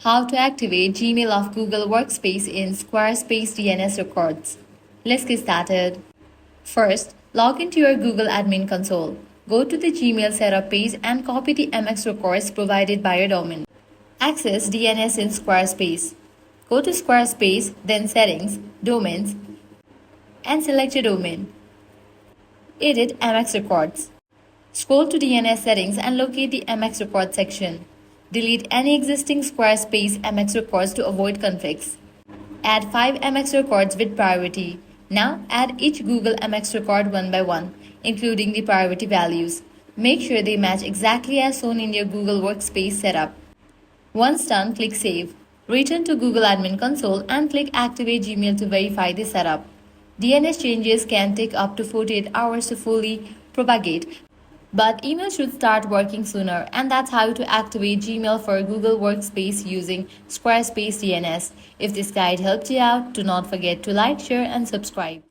How to activate Gmail of Google Workspace in Squarespace DNS records. Let's get started. First, log into your Google Admin Console. Go to the Gmail setup page and copy the MX records provided by your domain. Access DNS in Squarespace. Go to Squarespace, then Settings, Domains, and select your domain. Edit MX records. Scroll to DNS settings and locate the MX records section. Delete any existing Squarespace MX records to avoid conflicts. Add 5 MX records with priority. Now add each Google MX record one by one, including the priority values. Make sure they match exactly as shown in your Google Workspace setup. Once done, click Save. Return to Google Admin Console and click Activate Gmail to verify the setup. DNS changes can take up to 48 hours to fully propagate, but email should start working sooner, and that's how to activate Gmail for Google Workspace using Squarespace DNS. If this guide helped you out, do not forget to like, share, and subscribe.